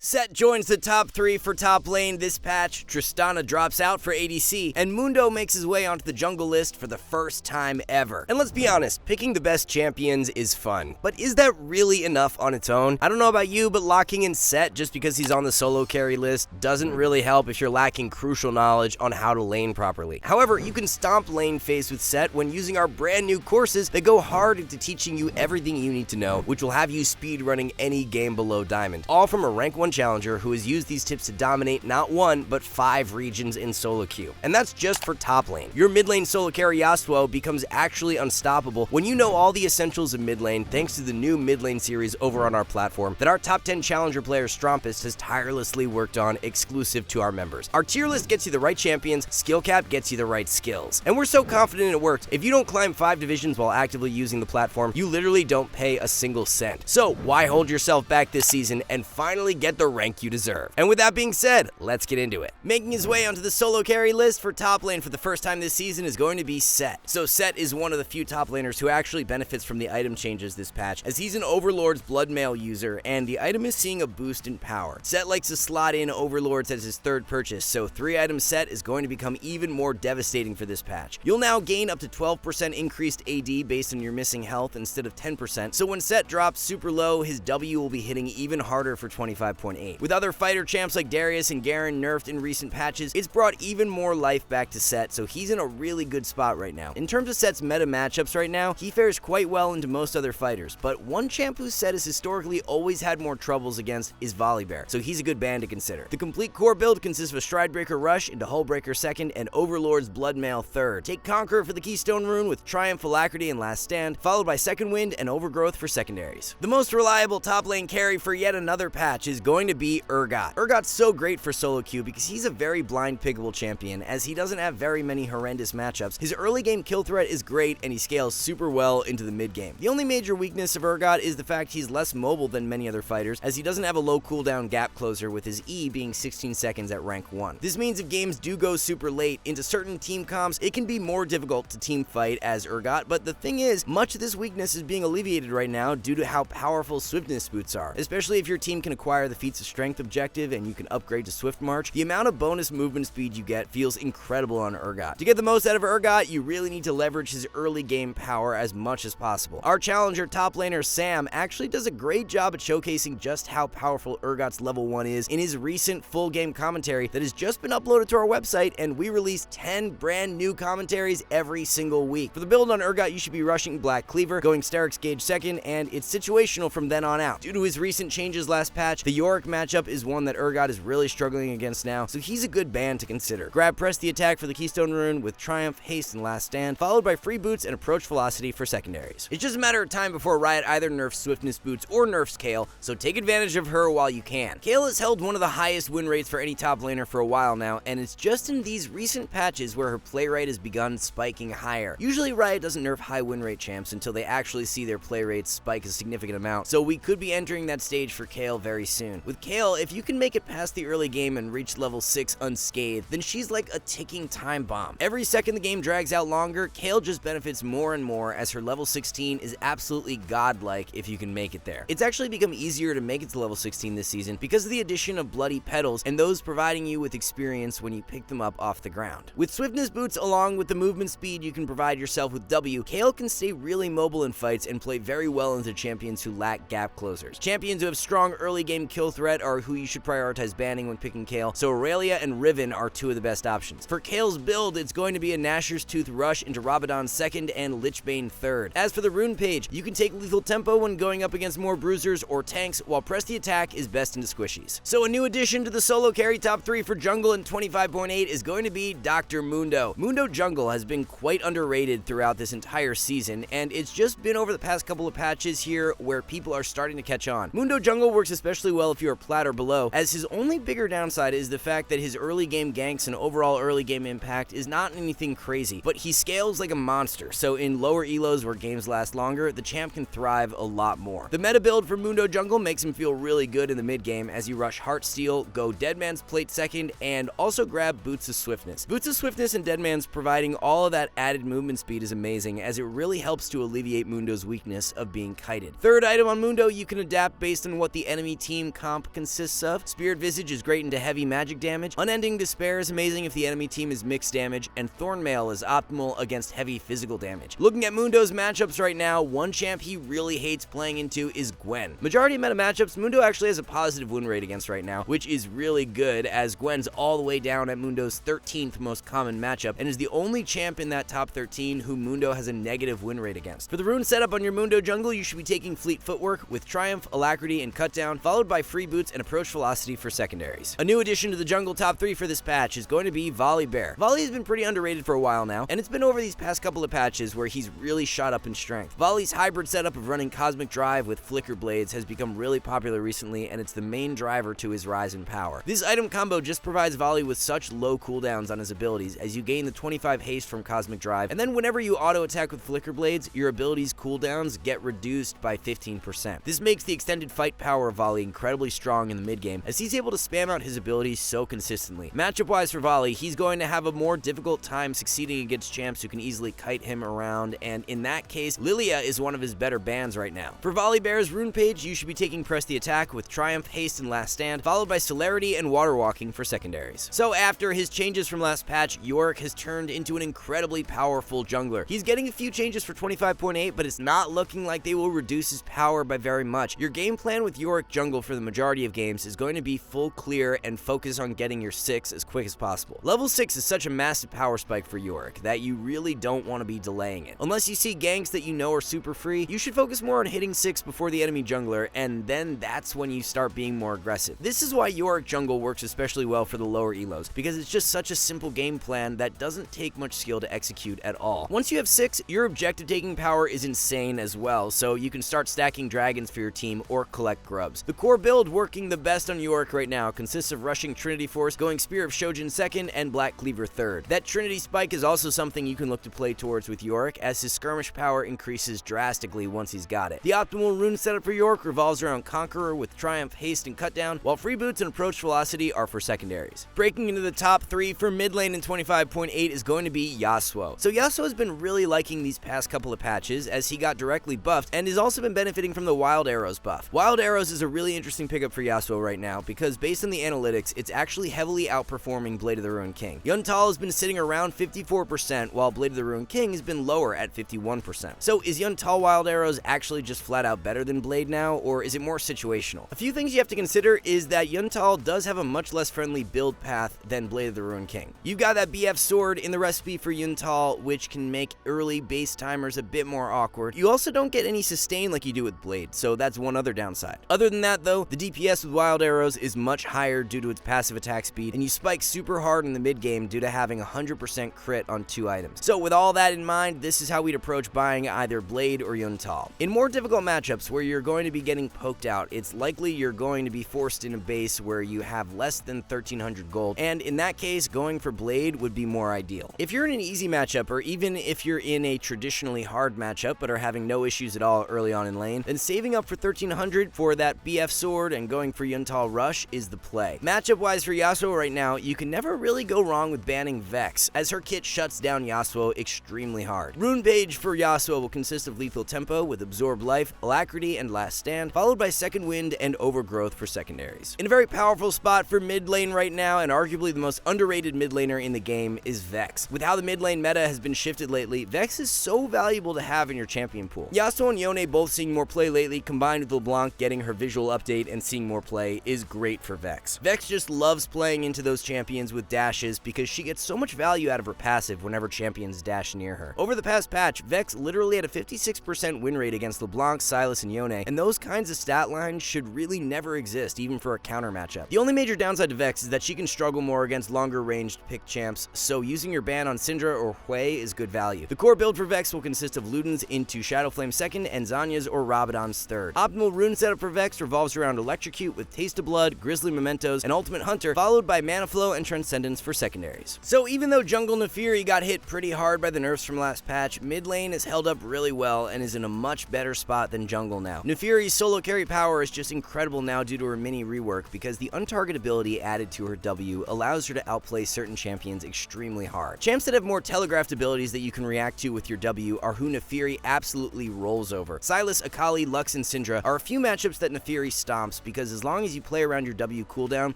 Set joins the top 3 for top lane this patch, Tristana drops out for ADC, and Mundo makes his way onto the jungle list for the first time ever. And let's be honest, picking the best champions is fun, but is that really enough on its own? I don't know about you, but locking in Set just because he's on the solo carry list doesn't really help if you're lacking crucial knowledge on how to lane properly. However, you can stomp lane phase with Set when using our brand new courses that go hard into teaching you everything you need to know, which will have you speedrunning any game below Diamond. All from a rank 1 challenger who has used these tips to dominate not 1, but 5 regions in solo queue. And that's just for top lane. Your mid lane solo carry Yasuo becomes actually unstoppable when you know all the essentials of mid lane thanks to the new mid lane series over on our platform that our top 10 challenger player Strumpist has tirelessly worked on exclusive to our members. Our tier list gets you the right champions, SkillCapped gets you the right skills. And we're so confident it worked, if you don't climb 5 divisions while actively using the platform, you literally don't pay a single cent. So why hold yourself back this season and finally get the rank you deserve? And with that being said, let's get into it. Making his way onto the solo carry list for top lane for the first time this season is going to be Set. So Set is one of the few top laners who actually benefits from the item changes this patch, as he's an Overlord's Blood Mail user, and the item is seeing a boost in power. Set likes to slot in Overlords as his third purchase, so 3-item Set is going to become even more devastating for this patch. You'll now gain up to 12% increased AD based on your missing health instead of 10%, so when Set drops super low, his W will be hitting even harder for 25.8. With other fighter champs like Darius and Garen nerfed in recent patches, it's brought even more life back to Set, so he's in a really good spot right now. In terms of Set's meta matchups right now, he fares quite well into most other fighters, but one champ who Set has historically always had more troubles against is Volibear, so he's a good ban to consider. The complete core build consists of a Stridebreaker Rush into Hullbreaker second and Overlord's Bloodmail third. Take Conqueror for the Keystone Rune with Triumph, Alacrity, and Last Stand, followed by Second Wind and Overgrowth for secondaries. The most reliable top lane carry for yet another patch is going to be Urgot. Urgot's so great for solo queue because he's a very blind pickable champion, as he doesn't have very many horrendous matchups. His early game kill threat is great and he scales super well into the mid game. The only major weakness of Urgot is the fact he's less mobile than many other fighters, as he doesn't have a low cooldown gap closer with his E being 16 seconds at rank 1. This means if games do go super late into certain team comps, it can be more difficult to team fight as Urgot, but the thing is, much of this weakness is being alleviated right now due to how powerful Swiftness boots are. Especially if your team can acquire the Feats of Strength objective and you can upgrade to Swift March, the amount of bonus movement speed you get feels incredible on Urgot. To get the most out of Urgot, you really need to leverage his early game power as much as possible. Our challenger top laner Sam actually does a great job at showcasing just how powerful Urgot's level 1 is in his recent full game commentary that has just been uploaded to our website, and we release 10 brand new commentaries every single week. For the build on Urgot, you should be rushing Black Cleaver, going Sterix Gauge second, and it's situational from then on out. Due to his recent changes last patch, the Yorick matchup is one that Urgot is really struggling against now, so he's a good ban to consider. Grab press the attack for the Keystone Rune with Triumph, Haste, and Last Stand, followed by Free Boots and Approach Velocity for secondaries. It's just a matter of time before Riot either nerfs Swiftness Boots or nerfs Kayle, so take advantage of her while you can. Kayle has held one of the highest win rates for any top laner for a while now, and it's just in these recent patches where her play rate has begun spiking higher. Usually Riot doesn't nerf high win rate champs until they actually see their play rates spike a significant amount, so we could be entering that stage for Kayle very soon. With Kayle, if you can make it past the early game and reach level 6 unscathed, then she's like a ticking time bomb. Every second the game drags out longer, Kayle just benefits more and more, as her level 16 is absolutely godlike if you can make it there. It's actually become easier to make it to level 16 this season because of the addition of Bloody Petals and those providing you with experience when you pick them up off the ground. With Swiftness Boots along with the movement speed you can provide yourself with W, Kayle can stay really mobile in fights and play very well into champions who lack gap closers. Champions who have strong early game kill threat are who you should prioritize banning when picking Kayle, so Aurelia and Riven are two of the best options. For Kayle's build, it's going to be a Nashor's Tooth Rush into Rabadon second and Lichbane third. As for the rune page, you can take lethal tempo when going up against more bruisers or tanks, while press the attack is best into squishies. So a new addition to the solo carry top 3 for jungle in 25.8 is going to be Dr. Mundo. Mundo jungle has been quite underrated throughout this entire season, and it's just been over the past couple of patches here where people are starting to catch on. Mundo jungle works especially well if you are plat or below, as his only bigger downside is the fact that his early game ganks and overall early game impact is not anything crazy, but he scales like a monster, so in lower elos where games last longer, the champ can thrive a lot more. The meta build for Mundo jungle makes him feel really good in the mid game as you rush Heartsteel, go Deadman's Plate second, and also grab Boots of Swiftness. Boots of Swiftness and Deadman's providing all of that added movement speed is amazing, as it really helps to alleviate Mundo's weakness of being kited. Third item on Mundo you can adapt based on what the enemy team comp comp consists of. Spirit Visage is great into heavy magic damage, Unending Despair is amazing if the enemy team is mixed damage, and Thornmail is optimal against heavy physical damage. Looking at Mundo's matchups right now, one champ he really hates playing into is Gwen. Majority of meta matchups, Mundo actually has a positive win rate against right now, which is really good as Gwen's all the way down at Mundo's 13th most common matchup and is the only champ in that top 13 who Mundo has a negative win rate against. For the rune setup on your Mundo jungle, you should be taking Fleet Footwork with Triumph, Alacrity, and Cutdown, followed by Free Boots and Approach Velocity for secondaries. A new addition to the jungle top 3 for this patch is going to be Volley Bear. Volley has been pretty underrated for a while now, and it's been over these past couple of patches where he's really shot up in strength. Volley's hybrid setup of running Cosmic Drive with Flicker Blades has become really popular recently, and it's the main driver to his rise in power. This item combo just provides Volley with such low cooldowns on his abilities as you gain the 25 haste from Cosmic Drive, and then whenever you auto attack with Flicker Blades, your ability's cooldowns get reduced by 15%. This makes the extended fight power of Volley incredibly strong in the mid game as he's able to spam out his abilities so consistently. Matchup wise for Volley, he's going to have a more difficult time succeeding against champs who can easily kite him around, and in that case, Lilia is one of his better bans right now. For Volley Bear's rune page, you should be taking Press the Attack with Triumph, Haste, and Last Stand, followed by Celerity and Water Walking for secondaries. So after his changes from last patch, Yorick has turned into an incredibly powerful jungler. He's getting a few changes for 25.8, but it's not looking like they will reduce his power by very much. Your game plan with Yorick jungle for the majority of games is going to be full clear and focus on getting your 6 as quick as possible. Level 6 is such a massive power spike for Yorick that you really don't want to be delaying it. Unless you see ganks that you know are super free, you should focus more on hitting 6 before the enemy jungler, and then that's when you start being more aggressive. This is why Yorick jungle works especially well for the lower elos, because it's just such a simple game plan that doesn't take much skill to execute at all. Once you have 6, your objective taking power is insane as well, so you can start stacking dragons for your team or collect grubs. The core build working the best on Yorick right now consists of rushing Trinity Force, going Spear of Shojin 2nd, and Black Cleaver 3rd. That Trinity Spike is also something you can look to play towards with Yorick, as his skirmish power increases drastically once he's got it. The optimal rune setup for Yorick revolves around Conqueror with Triumph, Haste, and Cutdown, while Free Boots and Approach Velocity are for secondaries. Breaking into the top 3 for mid lane in 25.8 is going to be Yasuo. So Yasuo has been really liking these past couple of patches as he got directly buffed and has also been benefiting from the Wild Arrows buff. Wild Arrows is a really interesting pickup for Yasuo right now because based on the analytics, it's actually heavily outperforming Blade of the Ruined King. Yuntal has been sitting around 54%, while Blade of the Ruined King has been lower at 51%. So is Yuntal Wild Arrows actually just flat out better than Blade now, or is it more situational? A few things you have to consider is that Yuntal does have a much less friendly build path than Blade of the Ruined King. You've got that BF sword in the recipe for Yuntal, which can make early base timers a bit more awkward. You also don't get any sustain like you do with Blade, so that's one other downside. Other than that though, the DPS with Wild Arrows is much higher due to its passive attack speed, and you spike super hard in the mid game due to having 100% crit on 2 items. So with all that in mind, this is how we'd approach buying either Blade or Yuntal. In more difficult matchups where you're going to be getting poked out, it's likely you're going to be forced in a base where you have less than 1300 gold, and in that case, going for Blade would be more ideal. If you're in an easy matchup, or even if you're in a traditionally hard matchup but are having no issues at all early on in lane, then saving up for 1300 for that BF sword and going for Yuntal Rush is the play. Matchup wise for Yasuo right now, you can never really go wrong with banning Vex, as her kit shuts down Yasuo extremely hard. Rune page for Yasuo will consist of Lethal Tempo with Absorb Life, Alacrity, and Last Stand, followed by Second Wind and Overgrowth for secondaries. In a very powerful spot for mid lane right now, and arguably the most underrated mid laner in the game, is Vex. With how the mid lane meta has been shifted lately, Vex is so valuable to have in your champion pool. Yasuo and Yone both seeing more play lately, combined with LeBlanc getting her visual update and seeing more play, is great for Vex. Vex just loves playing into those champions with dashes because she gets so much value out of her passive whenever champions dash near her. Over the past patch, Vex literally had a 56% win rate against LeBlanc, Sylas, and Yone, and those kinds of stat lines should really never exist, even for a counter matchup. The only major downside to Vex is that she can struggle more against longer ranged pick champs, so using your ban on Syndra or Hui is good value. The core build for Vex will consist of Luden's into Shadowflame 2nd and Zanya's or Rabadon's 3rd. Optimal rune setup for Vex revolves around Electrocute with Taste of Blood, Grizzly Mementos, and Ultimate Hunter, followed by Mana Flow and Transcendence for secondaries. So even though Jungle Naafiri got hit pretty hard by the nerfs from last patch, mid lane has held up really well and is in a much better spot than jungle now. Naafiri's solo carry power is just incredible now due to her mini rework because the untarget ability added to her W allows her to outplay certain champions extremely hard. Champs that have more telegraphed abilities that you can react to with your W are who Naafiri absolutely rolls over. Sylas, Akali, Lux, and Syndra are a few matchups that Naafiri stomps helps, because as long as you play around your W cooldown,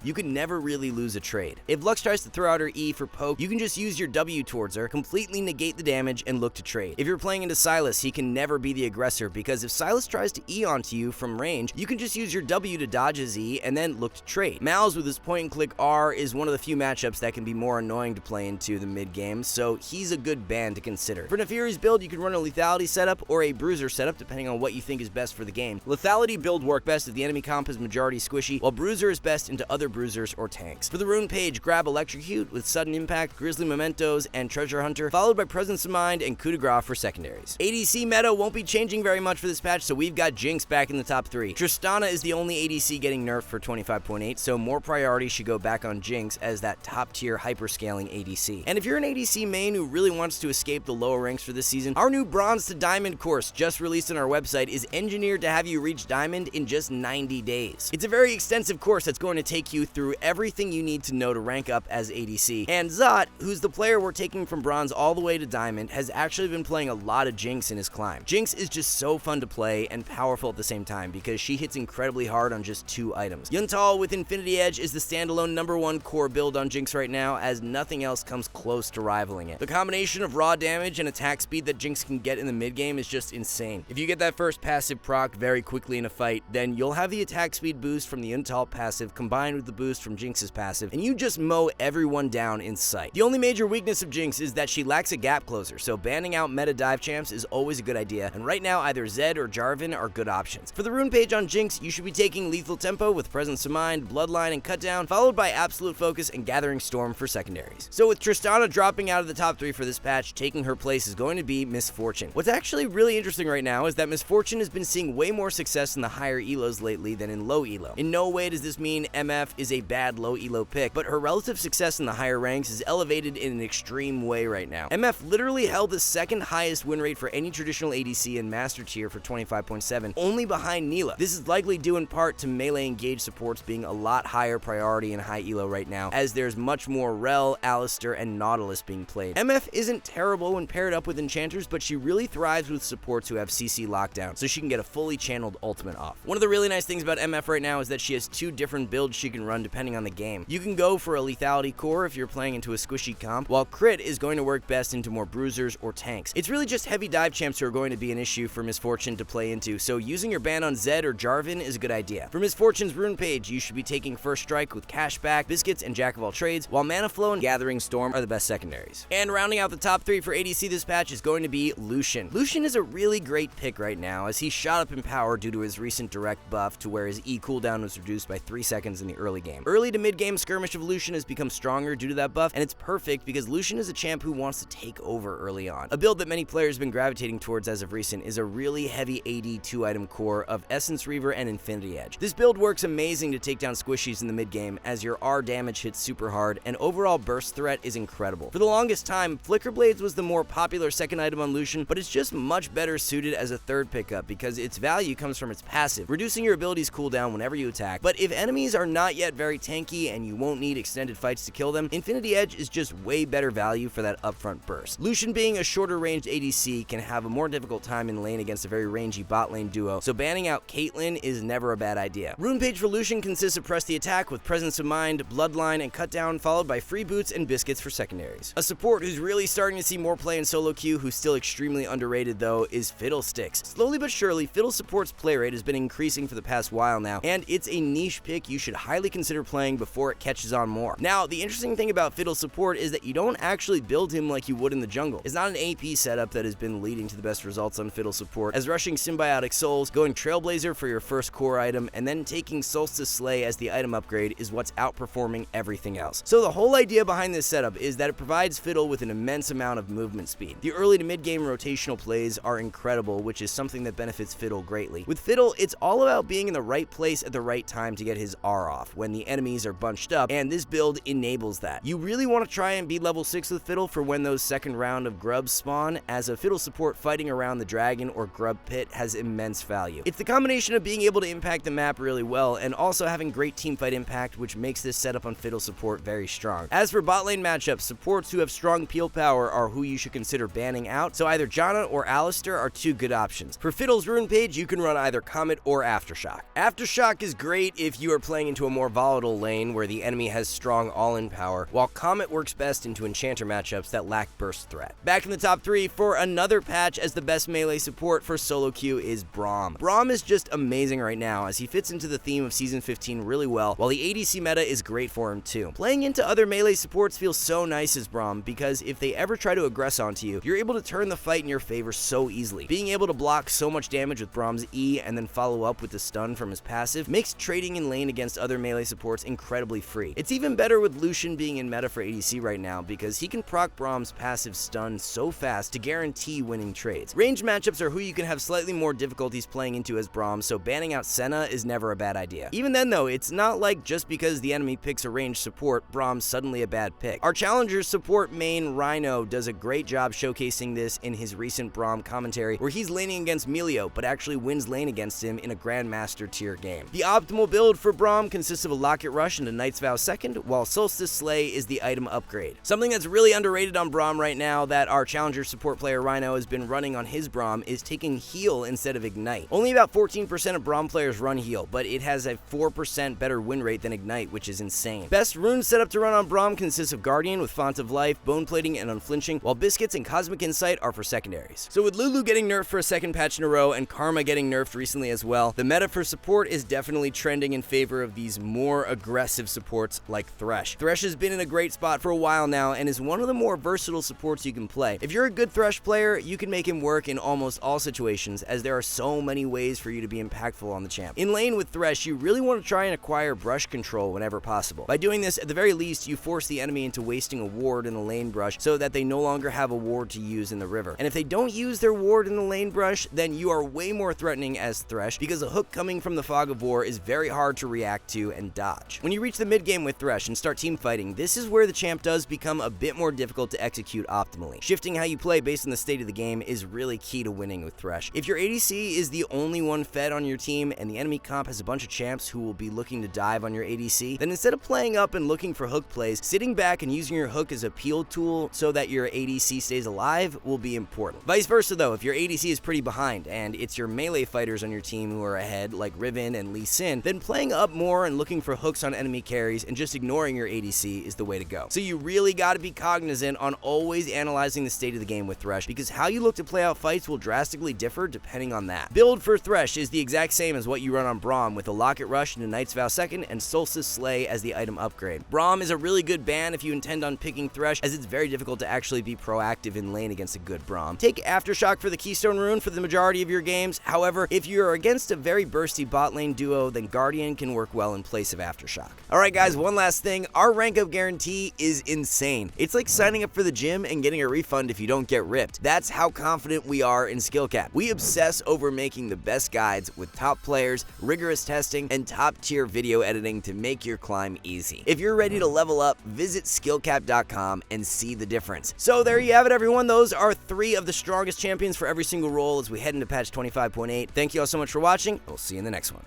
you can never really lose a trade. If Lux tries to throw out her E for poke, you can just use your W towards her, completely negate the damage, and look to trade. If you're playing into Sylas, he can never be the aggressor, because if Sylas tries to E onto you from range, you can just use your W to dodge his E and then look to trade. Mal's with his point and click R is one of the few matchups that can be more annoying to play into the mid game, so he's a good ban to consider. For Nefiri's build, you can run a lethality setup or a bruiser setup depending on what you think is best for the game. Lethality build work best if the enemy comp is majority squishy, while bruiser is best into other bruisers or tanks. For the rune page, grab Electrocute with sudden impact, Grizzly Mementos, and Treasure Hunter, followed by Presence of Mind and Coup de Grace for secondaries. ADC meta won't be changing very much for this patch, so we've got Jinx back in the top 3. Tristana is the only ADC getting nerfed for 25.8, so more priority should go back on Jinx as that top tier hyper-scaling ADC. And if you're an ADC main who really wants to escape the lower ranks for this season, our new Bronze to Diamond course just released on our website is engineered to have you reach Diamond in just 90 days. It's a very extensive course that's going to take you through everything you need to know to rank up as ADC. And Zot, who's the player we're taking from Bronze all the way to Diamond, has actually been playing a lot of Jinx in his climb. Jinx is just so fun to play and powerful at the same time because she hits incredibly hard on just 2 items. Yuntal with Infinity Edge is the standalone #1 core build on Jinx right now, as nothing else comes close to rivaling it. The combination of raw damage and attack speed that Jinx can get in the mid game is just insane. If you get that first passive proc very quickly in a fight, then you'll have the attack speed boost from the Yuntal passive combined with the boost from Jinx's passive, and you just mow everyone down in sight. The only major weakness of Jinx is that she lacks a gap closer, so banning out meta dive champs is always a good idea, and right now either Zed or Jarvan are good options. For the rune page on Jinx, you should be taking Lethal Tempo with Presence of Mind, Bloodline, and Cutdown, followed by Absolute Focus and Gathering Storm for secondaries. So with Tristana dropping out of the top 3 for this patch, taking her place is going to be Miss Fortune. What's actually really interesting right now is that Miss Fortune has been seeing way more success in the higher elos lately than in low elo. In no way does this mean MF is a bad low elo pick, but her relative success in the higher ranks is elevated in an extreme way right now. MF literally held the second highest win rate for any traditional ADC in Master Tier for 25.7, only behind Neela. This is likely due in part to melee engaged supports being a lot higher priority in high elo right now, as there's much more Rel, Alistar, and Nautilus being played. MF isn't terrible when paired up with enchanters, but she really thrives with supports who have CC lockdown, so she can get a fully channeled ultimate off. One of the really nice things about MF right now is that she has 2 different builds she can run depending on the game. You can go for a lethality core if you're playing into a squishy comp, while crit is going to work best into more bruisers or tanks. It's really just heavy dive champs who are going to be an issue for Miss Fortune to play into, so using your ban on Zed or Jarvan is a good idea. For Miss Fortune's rune page, you should be taking First Strike with Cashback, Biscuits, and Jack of all trades, while Mana Flow and Gathering Storm are the best secondaries. And rounding out the top 3 for ADC this patch is going to be Lucian. Lucian is a really great pick right now, as he shot up in power due to his recent direct buff to where his E cooldown was reduced by 3 seconds in the early game. Early to mid game skirmish of Lucian has become stronger due to that buff, and it's perfect because Lucian is a champ who wants to take over early on. A build that many players have been gravitating towards as of recent is a really heavy AD 2-item core of Essence Reaver and Infinity Edge. This build works amazing to take down squishies in the mid game, as your R damage hits super hard and overall burst threat is incredible. For the longest time, Flicker Blades was the more popular second item on Lucian, but it's just much better suited as a third pickup because its value comes from its passive, reducing your ability's cooldown whenever you attack. But if enemies are not yet very tanky and you won't need extended fights to kill them, Infinity Edge is just way better value for that upfront burst. Lucian being a shorter ranged ADC can have a more difficult time in lane against a very rangy bot lane duo, so banning out Caitlyn is never a bad idea. Rune page for Lucian consists of Press the Attack with Presence of Mind, Bloodline, and Cutdown, followed by Free Boots and Biscuits for secondaries. A support who's really starting to see more play in solo queue, who's still extremely underrated though, is Fiddlesticks. Slowly but surely, Fiddle support's play rate has been increasing for the past while now, and it's a niche pick you should highly consider playing before it catches on more. Now, the interesting thing about Fiddle support is that you don't actually build him like you would in the jungle. It's not an AP setup that has been leading to the best results on Fiddle support, as rushing Symbiotic Souls, going Trailblazer for your first core item, and then taking Solstice Slay as the item upgrade is what's outperforming everything else. So the whole idea behind this setup is that it provides Fiddle with an immense amount of movement speed. The early to mid game rotational plays are incredible, which is something that benefits Fiddle greatly. With Fiddle, it's all about being in the right place at the right time to get his R off when the enemies are bunched up, and this build enables that. You really want to try and be level 6 with Fiddle for when those second round of grubs spawn, as a Fiddle support fighting around the dragon or grub pit has immense value. It's the combination of being able to impact the map really well and also having great teamfight impact, which makes this setup on Fiddle support very strong. As for bot lane matchups, supports who have strong peel power are who you should consider banning out, so either Janna or Alistar are 2 good options. For Fiddle's rune page, you can run either Comet or Aftershock. Aftershock is great if you are playing into a more volatile lane where the enemy has strong all-in power, while Comet works best into Enchanter matchups that lack burst threat. Back in the top 3 for another patch as the best melee support for solo queue is Braum. Braum is just amazing right now as he fits into the theme of Season 15 really well, while the ADC meta is great for him too. Playing into other melee supports feels so nice as Braum because if they ever try to aggress onto you, you're able to turn the fight in your favor so easily. Being able to block so much damage with Braum's E and then follow up with the stun from his passive makes trading in lane against other melee supports incredibly free. It's even better with Lucian being in meta for ADC right now because he can proc Braum's passive stun so fast to guarantee winning trades. Ranged matchups are who you can have slightly more difficulties playing into as Braum, so banning out Senna is never a bad idea. Even then though, it's not like just because the enemy picks a ranged support, Braum's suddenly a bad pick. Our challenger support main Rhino does a great job showcasing this in his recent Braum commentary where he's laning against Melio but actually wins lane against him in a Grandmaster tier game. The optimal build for Braum consists of a Locket Rush and a Knight's Vow second, while Solstice Slay is the item upgrade. Something that's really underrated on Braum right now that our challenger support player Rhino has been running on his Braum is taking heal instead of ignite. Only about 14% of Braum players run heal, but it has a 4% better win rate than ignite, which is insane. Best rune setup to run on Braum consists of Guardian with Font of Life, Bone Plating, and Unflinching, while Biscuits and Cosmic Insight are for secondaries. So with Lulu getting nerfed for a second patch in a row and Karma getting nerfed recently as well, the meta for support is definitely trending in favor of these more aggressive supports like Thresh. Thresh has been in a great spot for a while now and is one of the more versatile supports you can play. If you're a good Thresh player, you can make him work in almost all situations as there are so many ways for you to be impactful on the champ. In lane with Thresh, you really want to try and acquire brush control whenever possible. By doing this, at the very least, you force the enemy into wasting a ward in the lane brush so that they no longer have a ward to use in the river. And if they don't use their ward in the lane brush, then you are way more threatening as Thresh because a hook coming from the Fog of War is very hard to react to and dodge. When you reach the mid game with Thresh and start team fighting, this is where the champ does become a bit more difficult to execute optimally. Shifting how you play based on the state of the game is really key to winning with Thresh. If your ADC is the only one fed on your team and the enemy comp has a bunch of champs who will be looking to dive on your ADC, then instead of playing up and looking for hook plays, sitting back and using your hook as a peel tool so that your ADC stays alive will be important. Vice versa though, if your ADC is pretty behind and it's your melee fighters on your team who are ahead like Riven and Lee Sin, then playing up more and looking for hooks on enemy carries and just ignoring your ADC is the way to go. So you really got to be cognizant on always analyzing the state of the game with Thresh because how you look to play out fights will drastically differ depending on that. Build for Thresh is the exact same as what you run on Braum with a Locket Rush and a Knight's Vow second and Solstice Slay as the item upgrade. Braum is a really good ban if you intend on picking Thresh as it's very difficult to actually be proactive in lane against a good Braum. Take Aftershock for the Keystone Rune for the majority of your games. However, if you're against a very bursty bot lane duo, then Guardian can work well in place of Aftershock. Alright guys, one last thing. Our rank up guarantee is insane. It's like signing up for the gym and getting a refund if you don't get ripped. That's how confident we are in SkillCapped. We obsess over making the best guides with top players, rigorous testing, and top tier video editing to make your climb easy. If you're ready to level up, visit SkillCapped.com and see the difference. So there you have it everyone. Those are 3 of the strongest champions for every single role as we head into patch 25.8. Thank you all so much for watching. We'll see you in the next one.